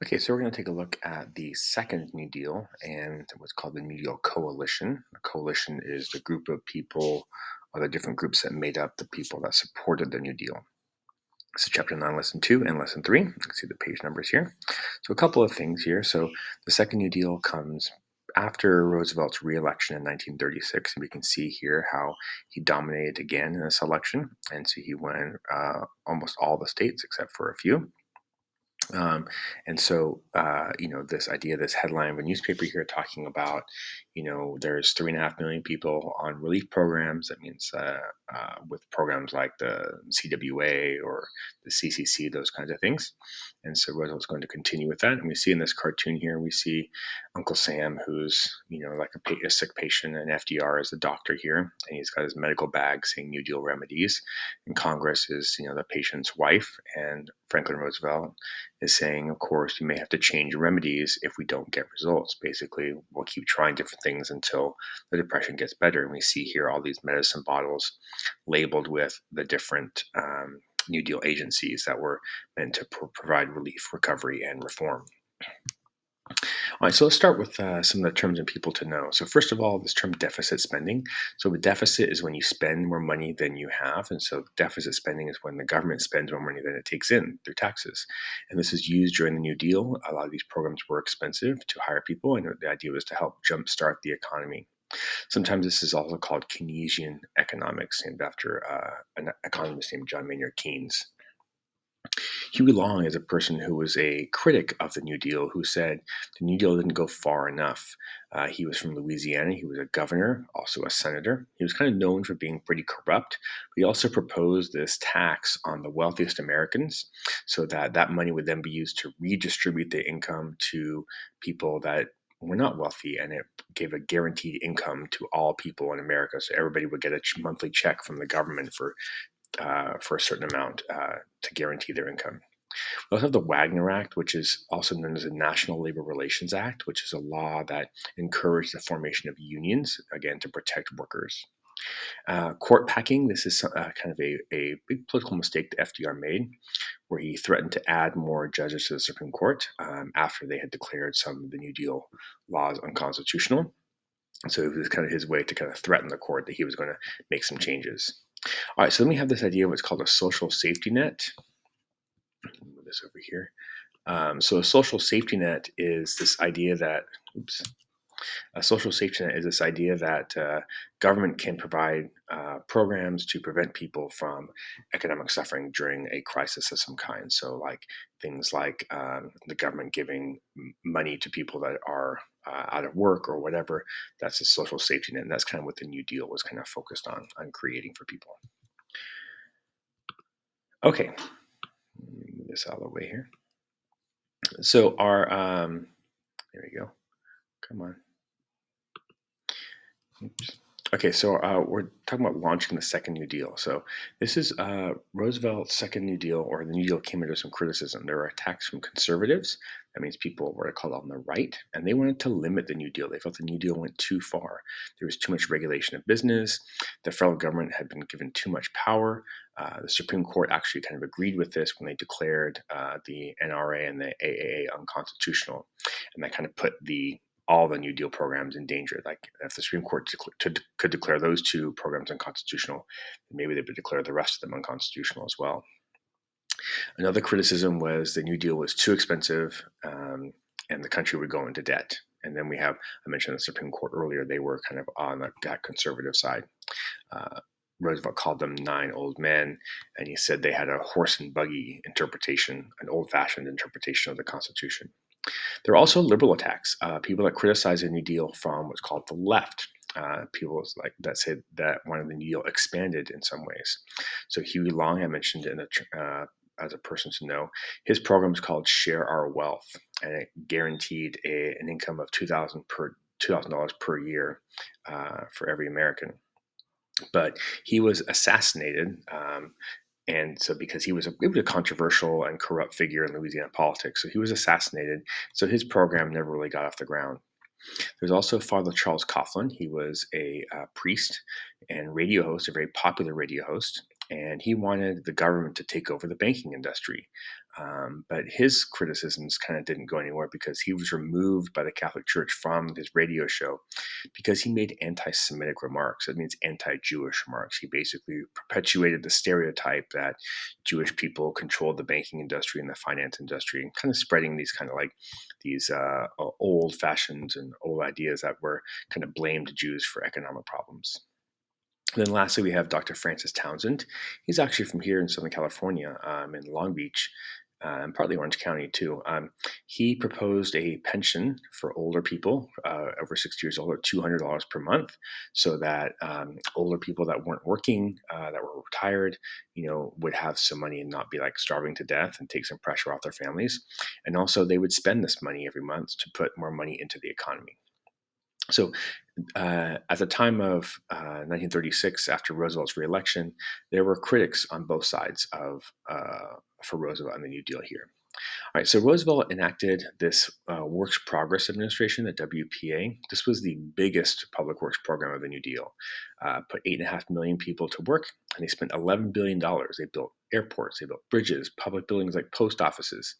Okay, so we're going to take a look at the second New Deal and what's called the New Deal Coalition. A coalition is the group of people or the different groups that made up the people that supported the New Deal. So, chapter 9, lesson 2, and lesson 3. You can see the page numbers here. So, a couple of things here. So, the second New Deal comes after Roosevelt's re-election in 1936, and we can see here how he dominated again in this election. And so he won almost all the states except for a few. This idea, this headline of a newspaper here talking about, there's 3.5 million people on relief programs. That means with programs like the CWA or the CCC, those kinds of things. And so Roosevelt's going to continue with that. And we see in this cartoon here, we see Uncle Sam, who's, like a sick patient, and FDR is the doctor here. And he's got his medical bag saying New Deal remedies. And Congress is, the patient's wife. And Franklin Roosevelt is saying, of course, you may have to change remedies if we don't get results. Basically, we'll keep trying different things until the depression gets better. And we see here all these medicine bottles labeled with the different New Deal agencies that were meant to provide relief, recovery, and reform. All right, so let's start with some of the terms and people to know. So first of all, this term deficit spending. So a deficit is when you spend more money than you have. And so deficit spending is when the government spends more money than it takes in through taxes. And this is used during the New Deal. A lot of these programs were expensive to hire people, and the idea was to help jumpstart the economy. Sometimes this is also called Keynesian economics, named after an economist named John Maynard Keynes. Huey Long is a person who was a critic of the New Deal who said the New Deal didn't go far enough. He was from Louisiana. He was a governor, also a senator. He was kind of known for being pretty corrupt, but he also proposed this tax on the wealthiest Americans so that that money would then be used to redistribute the income to people that were not wealthy, and it gave a guaranteed income to all people in America. So everybody would get a monthly check from the government for a certain amount to guarantee their income. We also have the Wagner Act, which is also known as the National Labor Relations Act, which is a law that encouraged the formation of unions, again, to protect workers. Court packing, this is kind of a big political mistake that FDR made, where he threatened to add more judges to the Supreme Court after they had declared some of the New Deal laws unconstitutional. So it was kind of his way to kind of threaten the court that he was going to make some changes. All right, so then we have this idea of what's called a social safety net. Move this over here. So a social safety net is this idea that, a social safety net is this idea that government can provide programs to prevent people from economic suffering during a crisis of some kind. So like things like the government giving money to people that are out of work or whatever. That's a social safety net, and that's kind of what the New Deal was kind of focused on creating for people. Okay, move this out of the way here. So our there we go. Come on. Oops. Okay, so we're talking about launching the second New Deal. So this is Roosevelt's second New Deal, or the New Deal came under some criticism. There were attacks from conservatives. That means people were called on the right, and they wanted to limit the New Deal. They felt the New Deal went too far. There was too much regulation of business. The federal government had been given too much power. The Supreme Court actually kind of agreed with this when they declared the NRA and the AAA unconstitutional, and that kind of put all the New Deal programs in danger. Like if the Supreme Court could declare those two programs unconstitutional, maybe they would declare the rest of them unconstitutional as well. Another criticism was the New Deal was too expensive and the country would go into debt. And then I mentioned the Supreme Court earlier, they were kind of on that conservative side. Roosevelt called them 9 old men, and he said they had a horse and buggy interpretation, an old-fashioned interpretation of the Constitution. There are also liberal attacks, people that criticize the New Deal from what's called the left. People like that said that wanted the New Deal expanded in some ways. So Huey Long, I mentioned as a person to know, his program is called Share Our Wealth, and it guaranteed an income of $2,000 per year for every American. But he was assassinated. And so because he was a controversial and corrupt figure in Louisiana politics, so he was assassinated. So his program never really got off the ground. There's also Father Charles Coughlin. He was a priest and radio host, a very popular radio host, and he wanted the government to take over the banking industry. But his criticisms kind of didn't go anywhere because he was removed by the Catholic Church from his radio show because he made anti Semitic remarks. That means anti Jewish remarks. He basically perpetuated the stereotype that Jewish people controlled the banking industry and the finance industry, and kind of spreading these kind of like these old fashioned and old ideas that were kind of blamed Jews for economic problems. And then lastly, we have Dr. Francis Townsend. He's actually from here in Southern California, in Long Beach, and partly Orange County too. He proposed a pension for older people over 60 years old, of $200 per month, so that older people that weren't working, that were retired, would have some money and not be like starving to death and take some pressure off their families. And also, they would spend this money every month to put more money into the economy. So, at the time of 1936, after Roosevelt's reelection, there were critics on both sides of for Roosevelt and the New Deal here. All right, so Roosevelt enacted this Works Progress Administration, the WPA. This was the biggest public works program of the New Deal. Put 8.5 million people to work, and they spent $11 billion. They built airports, they built bridges, public buildings like post offices.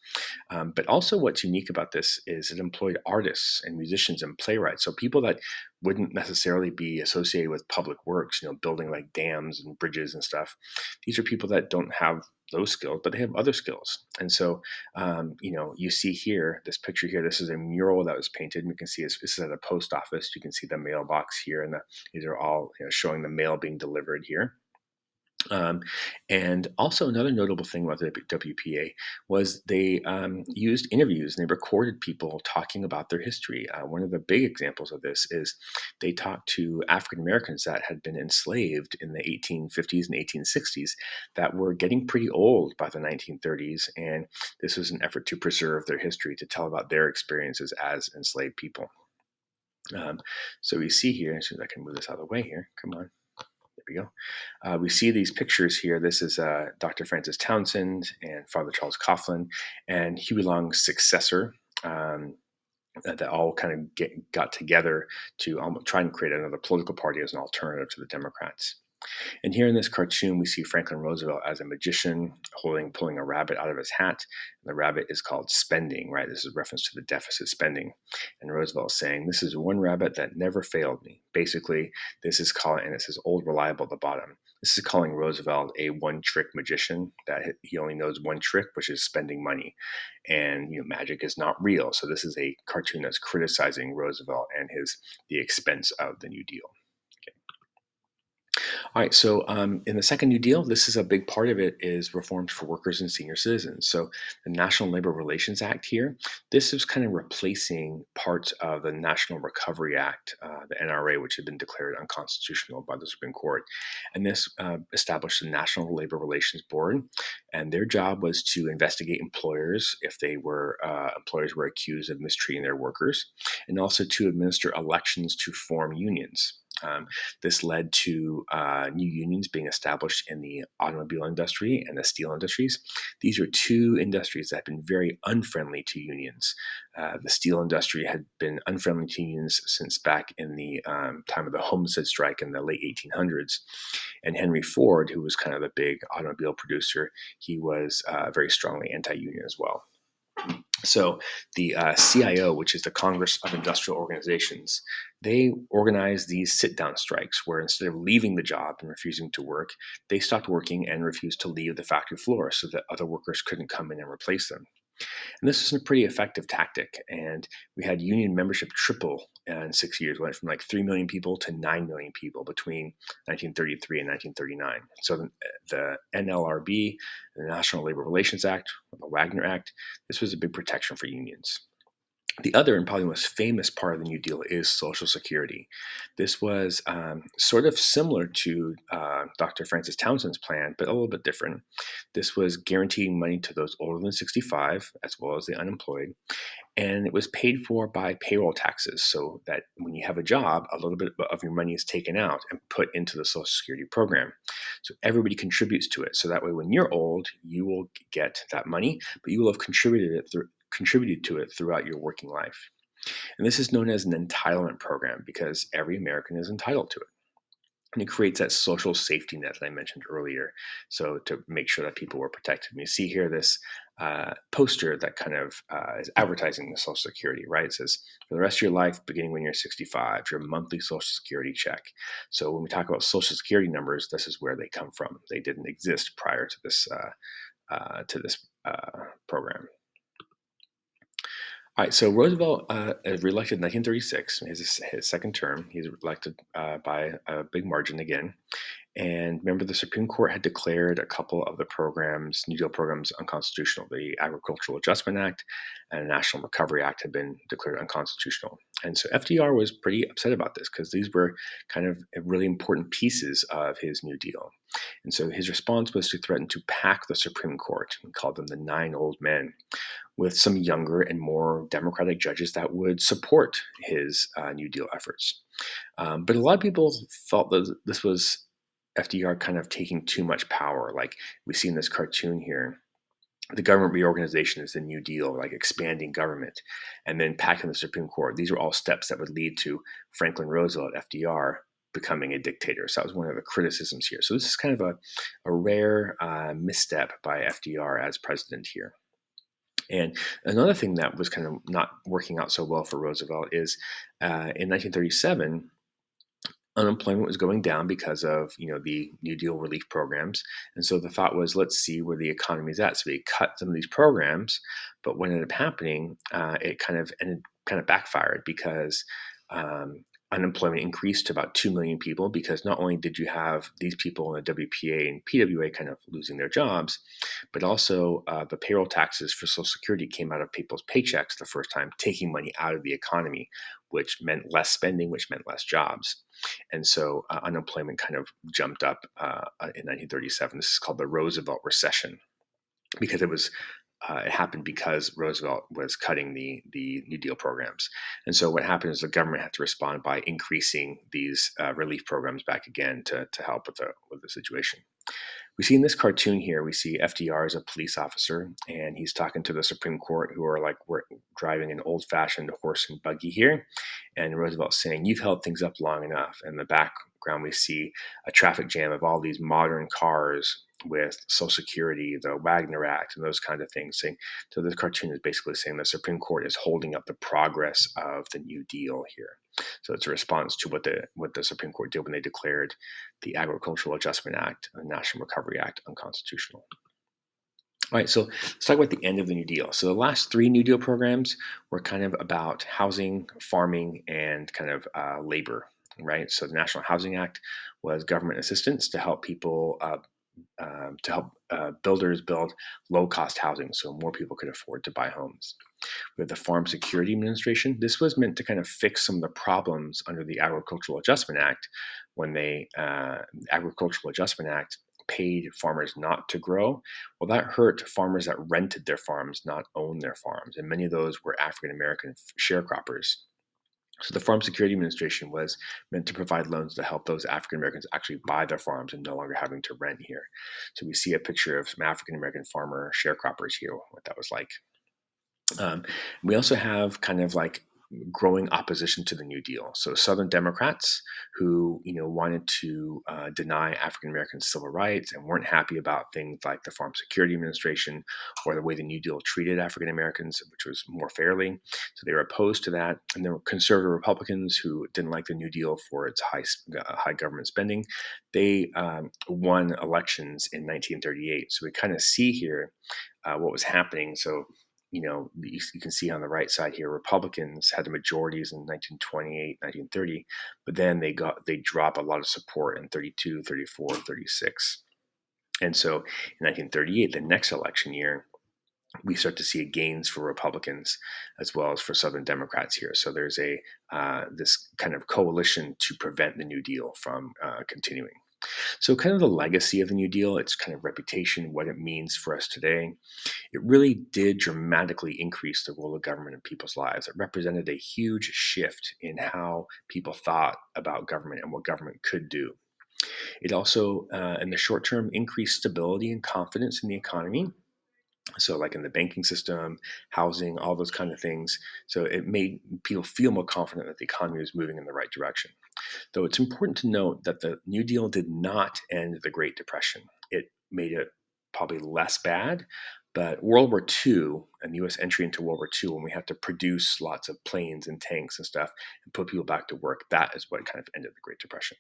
But also, what's unique about this is it employed artists and musicians and playwrights, so people that wouldn't necessarily be associated with public works, building like dams and bridges and stuff. These are people that don't have those skills, but they have other skills. And so, you see here, this picture here, this is a mural that was painted. And you can see this is at a post office. You can see the mailbox here, and these are all showing the mail being delivered here. Um, and also another notable thing about the WPA was they used interviews and they recorded people talking about their history. One of the big examples of this is they talked to African Americans that had been enslaved in the 1850s and 1860s that were getting pretty old by the 1930s. And this was an effort to preserve their history, to tell about their experiences as enslaved people. So we see here, as soon as I can move this out of the way here, come on. There we go. We see these pictures here. This is Dr. Francis Townsend and Father Charles Coughlin and Huey Long's successor, that all kind of got together to try and create another political party as an alternative to the Democrats. And here in this cartoon, we see Franklin Roosevelt as a magician pulling a rabbit out of his hat. And the rabbit is called spending, right? This is a reference to the deficit spending. And Roosevelt is saying, this is one rabbit that never failed me. Basically, this is calling, and it says old reliable at the bottom. This is calling Roosevelt a one-trick magician, that he only knows one trick, which is spending money. And magic is not real. So this is a cartoon that's criticizing Roosevelt and the expense of the New Deal. All right, so in the second New Deal, this is a big part of it is reforms for workers and senior citizens. So the National Labor Relations Act here, this is kind of replacing parts of the National Recovery Act, the NRA, which had been declared unconstitutional by the Supreme Court. And this established the National Labor Relations Board, and their job was to investigate employers if employers were accused of mistreating their workers, and also to administer elections to form unions. This led to new unions being established in the automobile industry and the steel industries. These are two industries that have been very unfriendly to unions. The steel industry had been unfriendly to unions since back in the time of the Homestead strike in the late 1800s. And Henry Ford, who was kind of the big automobile producer, he was very strongly anti-union as well. So the CIO, which is the Congress of Industrial Organizations, they organized these sit-down strikes where instead of leaving the job and refusing to work, they stopped working and refused to leave the factory floor so that other workers couldn't come in and replace them. And this was a pretty effective tactic. And we had union membership triple in 6 years, went from like 3 million people to 9 million people between 1933 and 1939. So the NLRB, the National Labor Relations Act, the Wagner Act, this was a big protection for unions. The other and probably most famous part of the New Deal is Social Security. This was sort of similar to Dr. Francis Townsend's plan, but a little bit different. This was guaranteeing money to those older than 65, as well as the unemployed, and it was paid for by payroll taxes, so that when you have a job, a little bit of your money is taken out and put into the Social Security program. So everybody contributes to it. So that way, when you're old, you will get that money, but you will have contributed to it throughout your working life. And this is known as an entitlement program because every American is entitled to it. And it creates that social safety net that I mentioned earlier. So to make sure that people were protected. And you see here this poster that kind of is advertising the Social Security, right? It says, for the rest of your life, beginning when you're 65, your monthly Social Security check. So when we talk about Social Security numbers, this is where they come from. They didn't exist prior to this program. All right, so Roosevelt is reelected in 1936, his second term. He's elected by a big margin again. And remember, the Supreme Court had declared a couple of the programs, New Deal programs, unconstitutional. The Agricultural Adjustment Act and the National Recovery Act had been declared unconstitutional. And so FDR was pretty upset about this because these were kind of really important pieces of his New Deal. And so his response was to threaten to pack the Supreme Court. He called them the nine old men, with some younger and more democratic judges that would support his New Deal efforts. But a lot of people felt that this was FDR kind of taking too much power. Like we see in this cartoon here, the government reorganization is the New Deal, like expanding government, and then packing the Supreme Court. These are all steps that would lead to Franklin Roosevelt, FDR, becoming a dictator. So that was one of the criticisms here. So this is kind of a rare misstep by FDR as president here. And another thing that was kind of not working out so well for Roosevelt is in 1937, unemployment was going down because of the New Deal relief programs, and so the thought was, let's see where the economy is at. So they cut some of these programs, but what ended up happening, it kind of backfired because unemployment increased to about 2 million people, because not only did you have these people in the WPA and PWA kind of losing their jobs, but also the payroll taxes for Social Security came out of people's paychecks the first time, taking money out of the economy, which meant less spending, which meant less jobs. And so unemployment kind of jumped up in 1937. This is called the Roosevelt Recession, because it happened because Roosevelt was cutting the New Deal programs. And so what happened is the government had to respond by increasing these relief programs back again to help with the situation. We see in this cartoon here, we see FDR as a police officer, and he's talking to the Supreme Court, who are like, we're driving an old-fashioned horse and buggy here. And Roosevelt's saying, you've held things up long enough. In the background, we see a traffic jam of all these modern cars with Social Security, the Wagner Act, and those kind of things. So this cartoon is basically saying the Supreme Court is holding up the progress of the New Deal here. So it's a response to what the Supreme Court did when they declared the Agricultural Adjustment Act and the National Recovery Act unconstitutional. All right, so let's talk about the end of the New Deal. So the last three New Deal programs were kind of about housing, farming, and kind of labor, right? So the National Housing Act was government assistance to help people builders build low-cost housing so more people could afford to buy homes. With the Farm Security Administration, this was meant to kind of fix some of the problems under the Agricultural Adjustment Act, when Agricultural Adjustment Act paid farmers not to grow. Well, that hurt farmers that rented their farms, not owned their farms, and many of those were African American sharecroppers. So the Farm Security Administration was meant to provide loans to help those African Americans actually buy their farms and no longer having to rent here. So we see a picture of some African American farmer sharecroppers here, what that was like. Um, we also have kind of like growing opposition to the New Deal. So Southern Democrats who wanted to deny African Americans civil rights and weren't happy about things like the Farm Security Administration or the way the New Deal treated African Americans, which was more fairly. So they were opposed to that. And there were conservative Republicans who didn't like the New Deal for its high government spending. They won elections in 1938. So we kind of see here what was happening. So you can see on the right side here, Republicans had the majorities in 1928, 1930, but then they drop a lot of support in 32, 34, 36. And so in 1938, the next election year, we start to see gains for Republicans as well as for Southern Democrats here. So there's this kind of coalition to prevent the New Deal from continuing. So kind of the legacy of the New Deal, its kind of reputation, what it means for us today, it really did dramatically increase the role of government in people's lives. It represented a huge shift in how people thought about government and what government could do. It also, in the short term, increased stability and confidence in the economy. So, like in the banking system, housing, all those kind of things. So, it made people feel more confident that the economy was moving in the right direction. Though it's important to note that the New Deal did not end the Great Depression. It made it probably less bad, but World War II and US entry into World War II, when we had to produce lots of planes and tanks and stuff and put people back to work, that is what kind of ended the Great Depression.